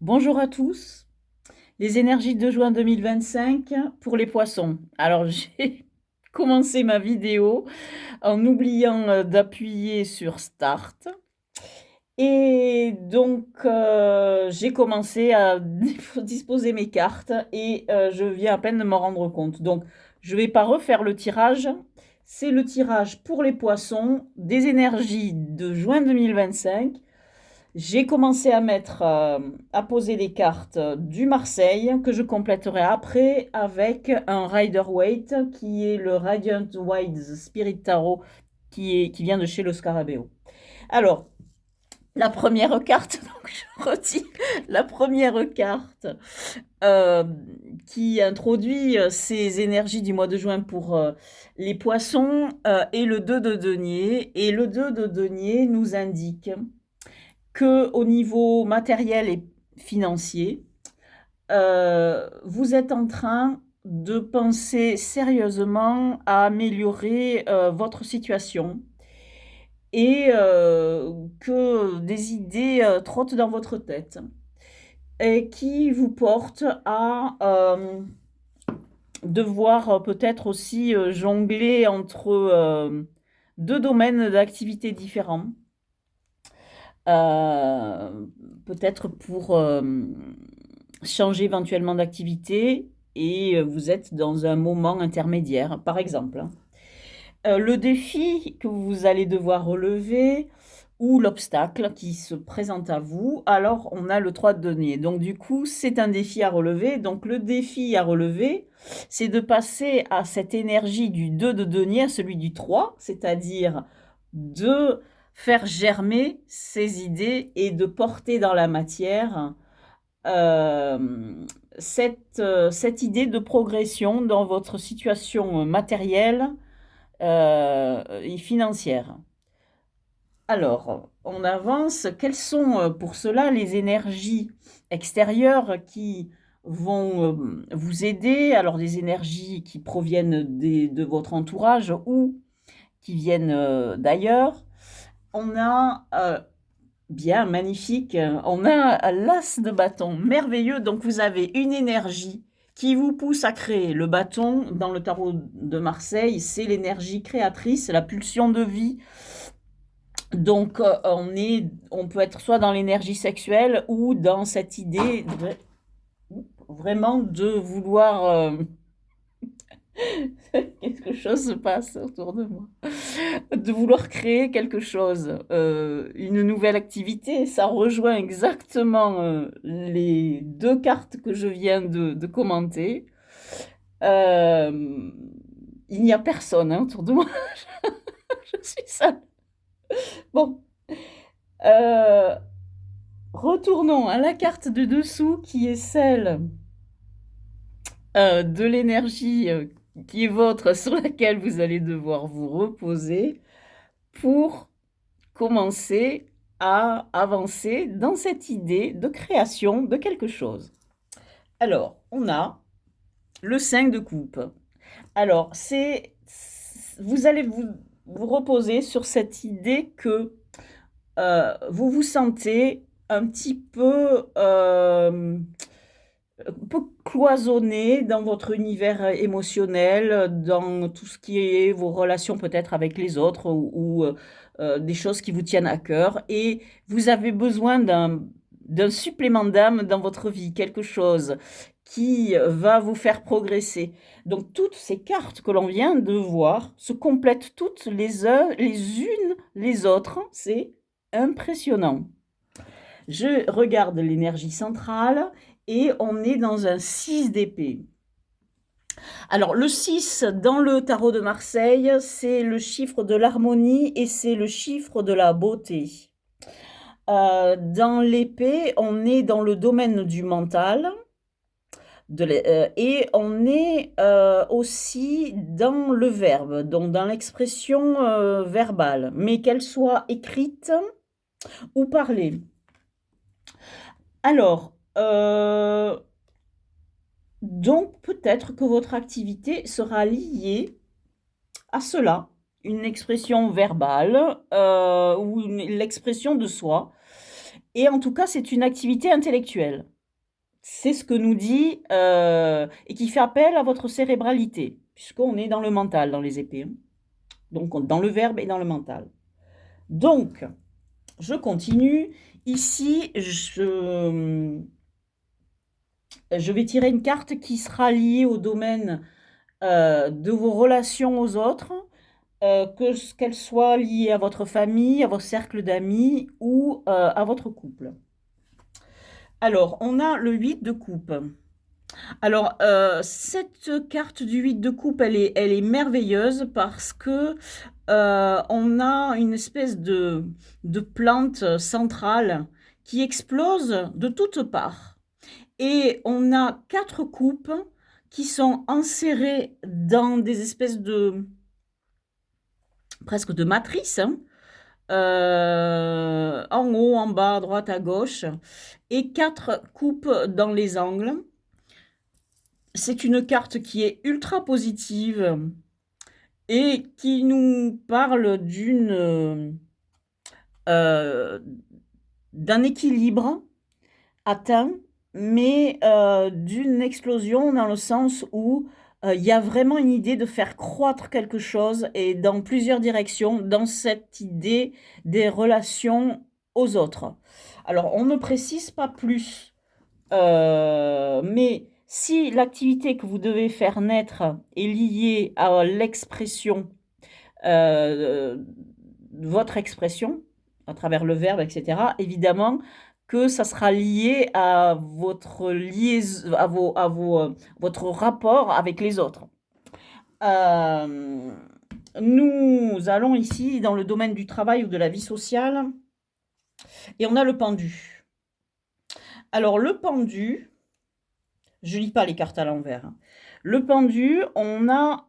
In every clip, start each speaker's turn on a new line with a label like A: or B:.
A: Bonjour à tous. Les énergies de juin 2025 pour les poissons. Alors, j'ai commencé ma vidéo en oubliant d'appuyer sur Start. Et donc, j'ai commencé à disposer mes cartes et je viens à peine de m'en rendre compte. Donc, je ne vais pas refaire le tirage. C'est le tirage pour les poissons des énergies de juin 2025. J'ai commencé à à poser les cartes du Marseille que je compléterai après avec un Rider-Waite qui est le Radiant White Spirit Tarot qui vient de chez le Scarabeo. Alors, la première carte, donc je retire la première carte euh, qui introduit ces énergies du mois de juin pour les poissons et le 2 de denier. Et le 2 de denier nous indique que au niveau matériel et financier, vous êtes en train de penser sérieusement à améliorer votre situation et que des idées trottent dans votre tête et qui vous portent à devoir peut-être aussi jongler entre deux domaines d'activité différents. Euh, Peut-être pour changer éventuellement d'activité et vous êtes dans un moment intermédiaire, par exemple. Le défi que vous allez devoir relever ou l'obstacle qui se présente à vous, alors on a le 3 de denier. Donc du coup, c'est un défi à relever. Donc le défi à relever, c'est de passer à cette énergie du 2 de denier à celui du 3, c'est-à-dire de faire germer ces idées et de porter dans la matière cette idée de progression dans votre situation matérielle et financière. Alors, on avance. Quelles sont pour cela les énergies extérieures qui vont vous aider? Alors, des énergies qui proviennent de votre entourage ou qui viennent d'ailleurs. On a bien magnifique. On a l'as de bâton, merveilleux. Donc vous avez une énergie qui vous pousse à créer. Le bâton, dans le tarot de Marseille, c'est l'énergie créatrice, la pulsion de vie. Donc on peut être soit dans l'énergie sexuelle ou dans cette idée vraiment de vouloir quelque chose se passe autour de moi. De vouloir créer quelque chose, une nouvelle activité, ça rejoint exactement les deux cartes que je viens de commenter. Euh, il n'y a personne hein, autour de moi, je suis seule. Bon, euh, retournons à la carte de dessous qui est celle de l'énergie qui est votre, sur laquelle vous allez devoir vous reposer pour commencer à avancer dans cette idée de création de quelque chose. Alors, on a le 5 de coupe. Alors, vous allez vous reposer sur cette idée que vous vous sentez un peu cloisonné dans votre univers émotionnel, dans tout ce qui est vos relations peut-être avec les autres ou des choses qui vous tiennent à cœur et vous avez besoin d'un supplément d'âme dans votre vie, quelque chose qui va vous faire progresser. Donc toutes ces cartes que l'on vient de voir se complètent toutes les unes les autres. C'est impressionnant. Je regarde l'énergie centrale et on est dans un 6 d'épée. Alors le 6 dans le tarot de Marseille, c'est le chiffre de l'harmonie et c'est le chiffre de la beauté. Dans l'épée, on est dans le domaine du mental et on est aussi dans le verbe, donc dans l'expression verbale, mais qu'elle soit écrite ou parlée. Alors, donc peut-être que votre activité sera liée à cela, une expression verbale ou l'expression de soi. et en tout cas, c'est une activité intellectuelle. C'est ce que nous dit, et qui fait appel à votre cérébralité, puisqu'on est dans le mental, dans les épées, hein. Donc dans le verbe et dans le mental. Donc, je continue. Ici, je vais tirer une carte qui sera liée au domaine de vos relations aux autres, qu'elles soient liées à votre famille, à votre cercle d'amis ou à votre couple. Alors, on a le 8 de coupe. Alors, cette carte du 8 de coupe, elle est merveilleuse parce que on a une espèce de plante centrale qui explose de toutes parts. Et on a 4 coupes qui sont enserrées dans des espèces de presque de matrices, hein, en haut, en bas, à droite, à gauche, et 4 coupes dans les angles. C'est une carte qui est ultra positive et qui nous parle d'un équilibre atteint, mais d'une explosion dans le sens où il y a vraiment une idée de faire croître quelque chose et dans plusieurs directions dans cette idée des relations aux autres. Alors, on ne précise pas plus, mais si l'activité que vous devez faire naître est liée à l'expression, votre expression, à travers le verbe, etc., évidemment que ça sera lié à votre liaison, votre rapport avec les autres. Nous allons ici dans le domaine du travail ou de la vie sociale, et on a le pendu. Alors le pendu, je lis pas les cartes à l'envers, hein. Le pendu, on a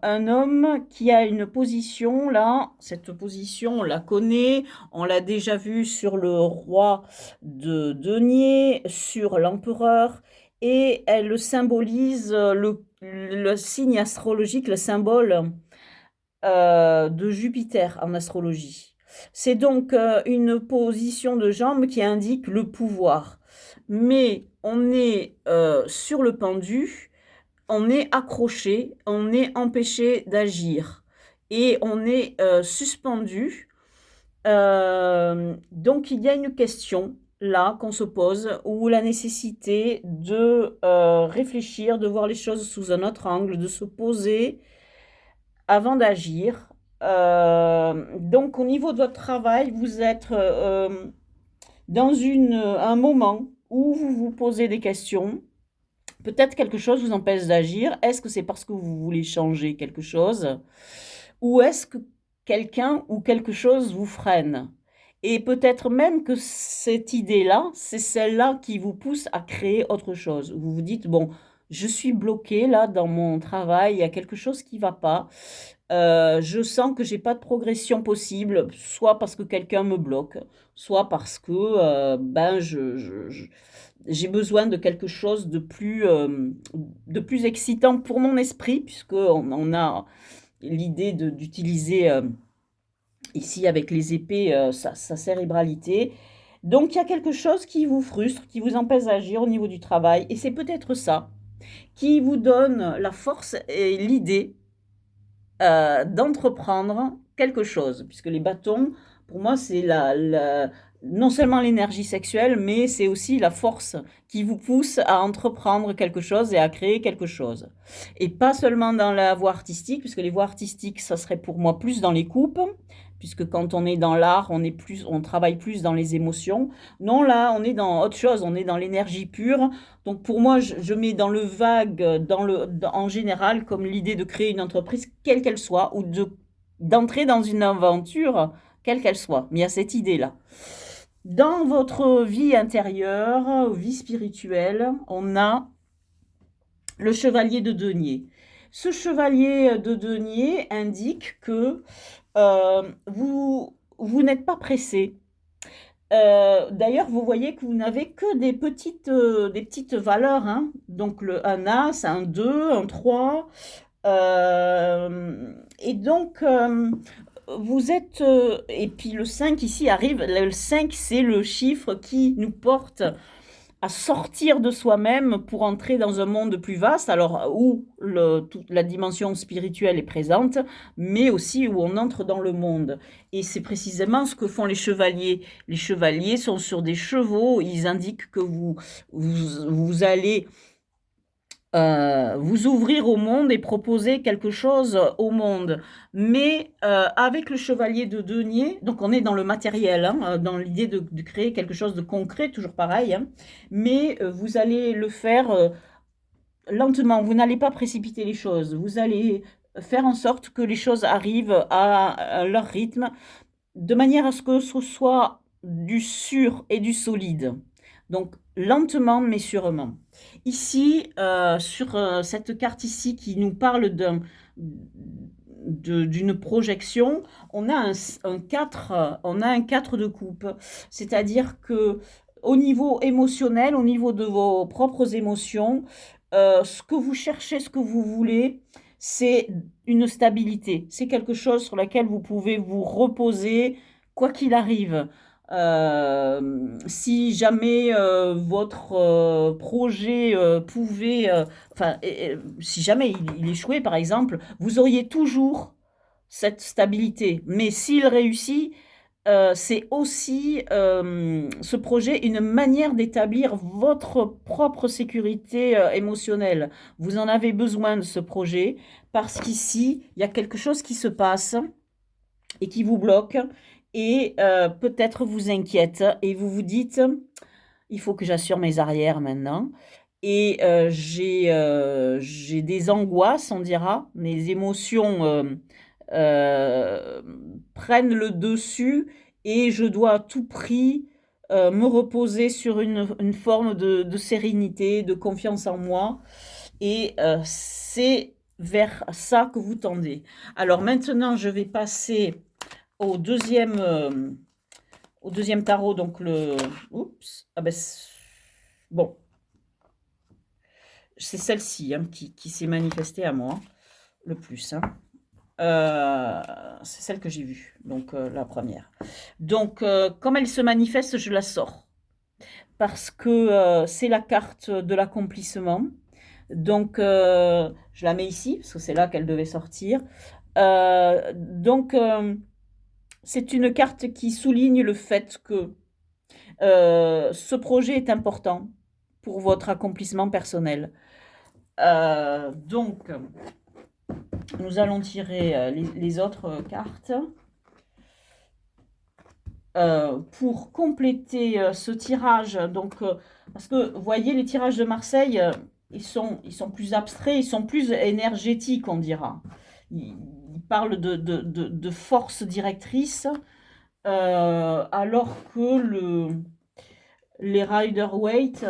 A: un homme qui a une position là. Cette position, on la connaît. On l'a déjà vu sur le roi de denier, sur l'empereur. Et elle symbolise le signe astrologique, le symbole de Jupiter en astrologie. C'est donc une position de jambe qui indique le pouvoir. Mais on est sur le pendu, on est accroché, on est empêché d'agir et on est suspendu. Donc il y a une question là qu'on se pose, ou la nécessité de réfléchir, de voir les choses sous un autre angle, de se poser avant d'agir. Donc au niveau de votre travail, vous êtes dans un moment où vous vous posez des questions. Peut-être quelque chose vous empêche d'agir. Est-ce que c'est parce que vous voulez changer quelque chose? Ou est-ce que quelqu'un ou quelque chose vous freine? Et peut-être même que cette idée-là, c'est celle-là qui vous pousse à créer autre chose. Vous vous dites, bon, je suis bloqué là dans mon travail, il y a quelque chose qui ne va pas. Je sens que j'ai pas de progression possible, soit parce que quelqu'un me bloque, soit parce que ben j'ai besoin de quelque chose de plus excitant pour mon esprit, puisque on a l'idée d'utiliser ici avec les épées sa cérébralité. Donc il y a quelque chose qui vous frustre, qui vous empêche d'agir au niveau du travail, et c'est peut-être ça qui vous donne la force et l'idée d'entreprendre quelque chose, puisque les bâtons, pour moi, c'est non seulement l'énergie sexuelle, mais c'est aussi la force qui vous pousse à entreprendre quelque chose et à créer quelque chose. Et pas seulement dans la voie artistique, puisque les voies artistiques, ça serait pour moi plus dans les coupes, puisque quand on est dans l'art, on travaille plus dans les émotions. Non, là, on est dans autre chose, on est dans l'énergie pure. Donc pour moi, je mets dans le vague, en général, comme l'idée de créer une entreprise, quelle qu'elle soit, ou d'entrer dans une aventure, quelle qu'elle soit. Mais il y a cette idée-là. Dans votre vie intérieure, vie spirituelle, on a le chevalier de denier. Ce chevalier de denier indique que vous n'êtes pas pressé. D'ailleurs, vous voyez que vous n'avez que des petites valeurs, hein. Donc un As, un 2, un 3. Et donc, vous êtes, et puis le 5 ici arrive, le 5 c'est le chiffre qui nous porte à sortir de soi-même pour entrer dans un monde plus vaste, alors où toute la dimension spirituelle est présente, mais aussi où on entre dans le monde. Et c'est précisément ce que font les chevaliers. Les chevaliers sont sur des chevaux, ils indiquent que vous allez vous ouvrir au monde et proposer quelque chose au monde. Mais avec le chevalier de denier, donc on est dans le matériel, hein, dans l'idée de créer quelque chose de concret, toujours pareil, hein, mais vous allez le faire lentement, vous n'allez pas précipiter les choses, vous allez faire en sorte que les choses arrivent à leur rythme, de manière à ce que ce soit du sûr et du solide. Donc lentement mais sûrement. Ici, sur cette carte ici qui nous parle d'une projection, on a un 4, on a un 4 de coupe. C'est-à-dire que au niveau émotionnel, au niveau de vos propres émotions, ce que vous cherchez, ce que vous voulez, c'est une stabilité. C'est quelque chose sur laquelle vous pouvez vous reposer, quoi qu'il arrive. Si jamais votre projet pouvait, enfin, si jamais il échouait par exemple, vous auriez toujours cette stabilité. Mais s'il réussit, c'est aussi ce projet une manière d'établir votre propre sécurité émotionnelle. Vous en avez besoin de ce projet parce qu'ici, il y a quelque chose qui se passe et qui vous bloque et peut-être vous inquiète et vous vous dites, il faut que j'assure mes arrières maintenant. Et j'ai des angoisses, on dira, mes émotions prennent le dessus et je dois à tout prix me reposer sur une forme de sérénité, de confiance en moi. Et c'est vers ça que vous tendez. Alors maintenant, je vais passer au deuxième tarot, donc le... Oups, ah ben, bon, c'est celle-ci hein, qui s'est manifestée à moi le plus. Hein. C'est celle que j'ai vue, donc la première. Donc, comme elle se manifeste, je la sors. Parce que c'est la carte de l'accomplissement. Donc, je la mets ici, parce que c'est là qu'elle devait sortir. Donc, c'est une carte qui souligne le fait que ce projet est important pour votre accomplissement personnel. Donc, nous allons tirer les autres cartes. Pour compléter ce tirage, donc, parce que vous voyez, les tirages de Marseille, ils sont plus abstraits, ils sont plus énergétiques, on dira. Ils parlent de force directrice, alors que les Rider-Waite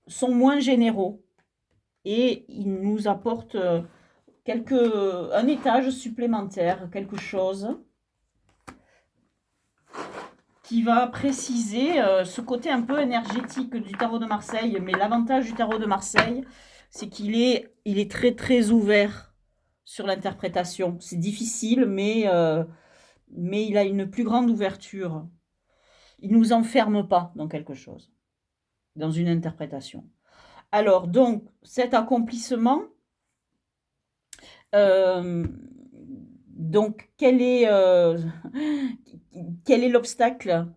A: sont moins généraux et ils nous apportent un étage supplémentaire, quelque chose qui va préciser ce côté un peu énergétique du tarot de Marseille. Mais l'avantage du tarot de Marseille, c'est qu'il est très très ouvert sur l'interprétation. C'est difficile, mais il a une plus grande ouverture. Il ne nous enferme pas dans quelque chose, dans une interprétation. Alors, donc, cet accomplissement, donc, quel est l'obstacle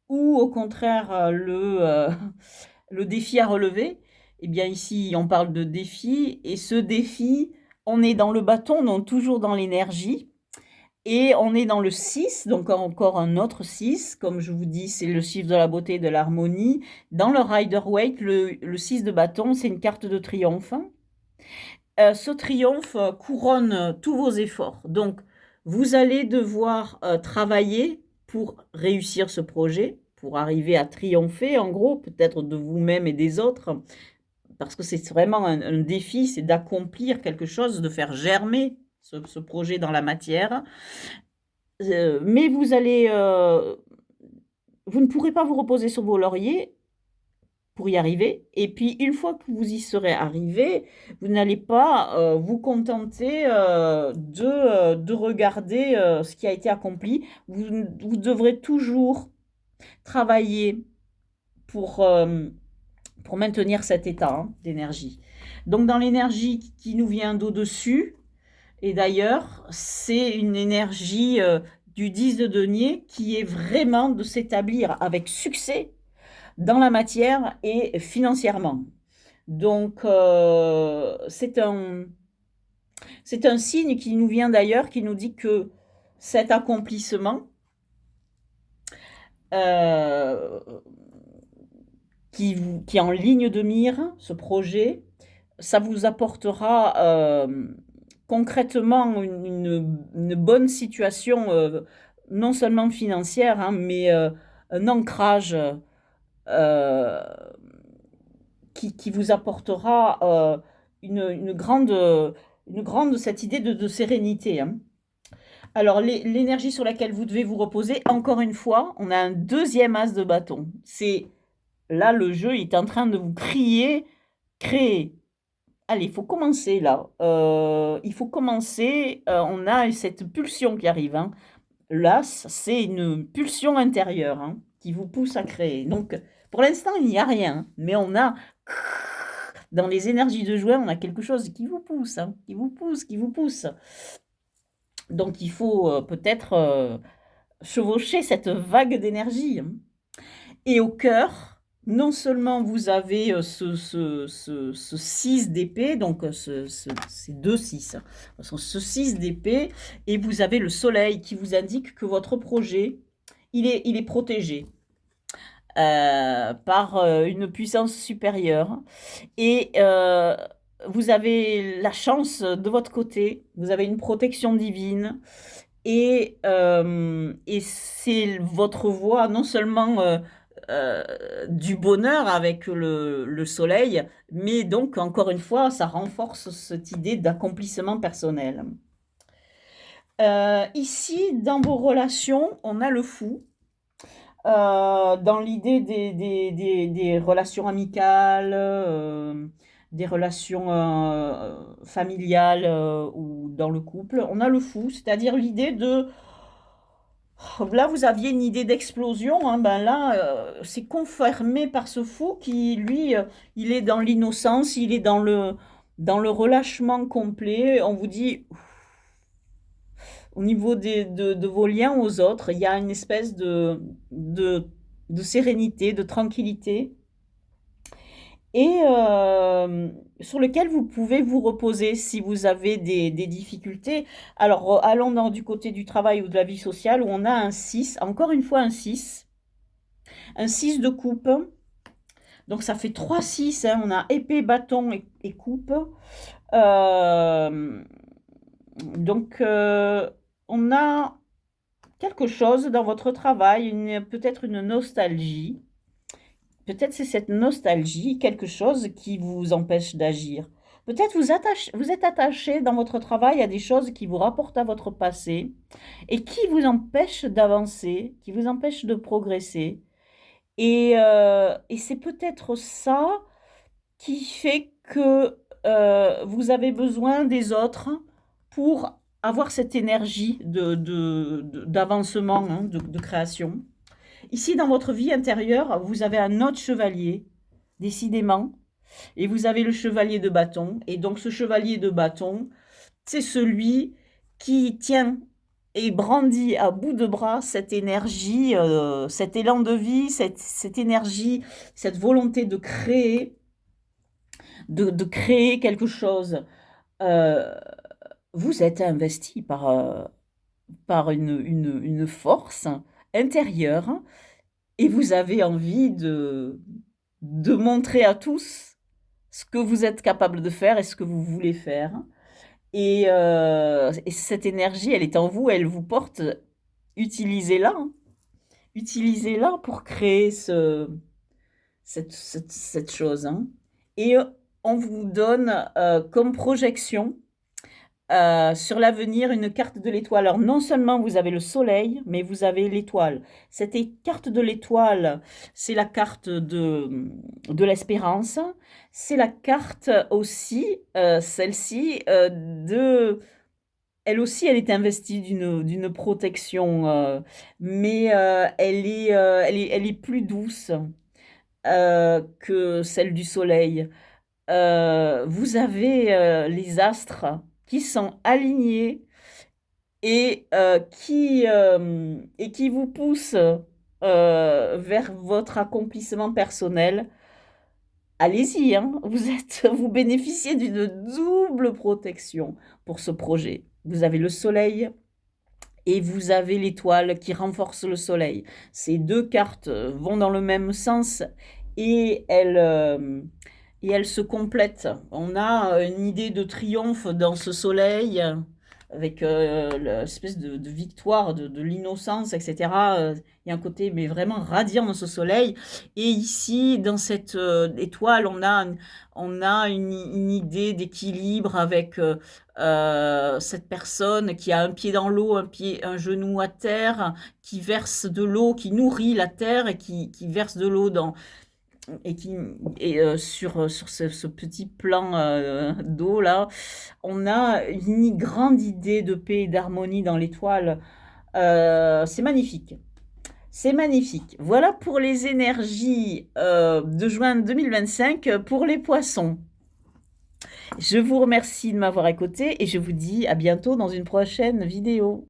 A: ou au contraire le défi à relever? Eh bien, ici, on parle de défi, et ce défi, on est dans le bâton, donc toujours dans l'énergie, et on est dans le 6, donc encore un autre 6, comme je vous dis, c'est le chiffre de la beauté et de l'harmonie. Dans le Rider-Waite, le 6 de bâton, c'est une carte de triomphe. Ce triomphe couronne tous vos efforts. Donc, vous allez devoir travailler pour réussir ce projet, pour arriver à triompher, en gros, peut-être de vous-même et des autres, parce que c'est vraiment un défi, c'est d'accomplir quelque chose, de faire germer ce projet dans la matière. Mais vous ne pourrez pas vous reposer sur vos lauriers, pour y arriver. Et puis, une fois que vous y serez arrivé, vous n'allez pas vous contenter de regarder ce qui a été accompli. Vous devrez toujours travailler pour, pour maintenir cet état d'énergie. Donc, dans l'énergie qui nous vient d'au-dessus, et d'ailleurs, c'est une énergie du 10 de denier qui est vraiment de s'établir avec succès dans la matière et financièrement. Donc, c'est un signe qui nous vient d'ailleurs, qui nous dit que cet accomplissement, euh, qui est en ligne de mire, ce projet, ça vous apportera concrètement une bonne situation, non seulement financière, hein, mais un ancrage euh, qui vous apportera une grande cette idée de sérénité. Hein. Alors, l'énergie sur laquelle vous devez vous reposer, encore une fois, on a un deuxième as de bâton. C'est là, le jeu est en train de vous crier, créer. Allez, il faut commencer là. Il faut commencer. On a cette pulsion qui arrive. Hein. L'as, c'est une pulsion intérieure qui vous pousse à créer. Donc, pour l'instant, il n'y a rien. Mais on a, dans les énergies de joie, on a quelque chose qui vous pousse, qui vous pousse, qui vous pousse. Donc, il faut peut-être chevaucher cette vague d'énergie. Et au cœur, non seulement vous avez ce 6 d'épée, donc ces deux 6, ce 6 d'épée, et vous avez le soleil qui vous indique que votre projet, il est protégé par une puissance supérieure. Et vous avez la chance de votre côté, vous avez une protection divine. Et c'est votre voie non seulement du bonheur avec le soleil, mais donc encore une fois, ça renforce cette idée d'accomplissement personnel. Ici, dans vos relations, on a le fou. Dans l'idée des relations amicales, des relations familiales ou dans le couple, on a le fou, c'est-à-dire l'idée de... Là, vous aviez une idée d'explosion, hein, ben là, c'est confirmé par ce fou qui, lui, il est dans l'innocence, il est dans le relâchement complet. On vous dit, au niveau de vos liens aux autres, il y a une espèce de sérénité, de tranquillité, et sur lequel vous pouvez vous reposer si vous avez des difficultés. Alors, allons du côté du travail ou de la vie sociale, où on a un 6, encore une fois un 6 de coupe. Donc, ça fait 3 6, hein, on a épée, bâton et coupe. Donc, on a quelque chose dans votre travail, peut-être une nostalgie. Peut-être c'est cette nostalgie, quelque chose qui vous empêche d'agir. Peut-être vous êtes attaché dans votre travail à des choses qui vous rapportent à votre passé et qui vous empêchent d'avancer, qui vous empêchent de progresser. Et c'est peut-être ça qui fait que vous avez besoin des autres pour avoir cette énergie d'avancement, de création. Ici, dans votre vie intérieure, vous avez un autre chevalier, décidément, et vous avez le chevalier de bâton. Et donc, ce chevalier de bâton, c'est celui qui tient et brandit à bout de bras cette énergie, cet élan de vie, cette énergie, cette volonté de créer, de créer quelque chose. Euh, vous êtes investi par une force intérieure et vous avez envie de montrer à tous ce que vous êtes capable de faire et ce que vous voulez faire. Et cette énergie, elle est en vous, elle vous porte. Utilisez-la. Utilisez-la pour créer cette chose. Et on vous donne comme projection sur l'avenir, une carte de l'étoile. Alors non seulement vous avez le soleil, mais vous avez l'étoile. Cette carte de l'étoile, c'est la carte de l'espérance. C'est la carte aussi, celle-ci, elle aussi, elle est investie d'une protection, mais elle est plus douce que celle du soleil. Vous avez les astres qui sont alignés et qui vous poussent vers votre accomplissement personnel. Allez-y, hein, vous bénéficiez d'une double protection pour ce projet. Vous avez le soleil et vous avez l'étoile qui renforce le soleil. Ces deux cartes vont dans le même sens et elles se complètent. On a une idée de triomphe dans ce soleil avec l'espèce de victoire de l'innocence, etc. Il y a un côté mais vraiment radiant dans ce soleil. Et ici, dans cette étoile, on a une idée d'équilibre avec cette personne qui a un pied dans l'eau, un genou à terre, qui verse de l'eau, qui nourrit la terre et qui verse de l'eau sur ce petit plan d'eau là, on a une grande idée de paix et d'harmonie dans l'étoile. C'est magnifique. C'est magnifique. Voilà pour les énergies de juin 2025 pour les poissons. Je vous remercie de m'avoir écouté et je vous dis à bientôt dans une prochaine vidéo.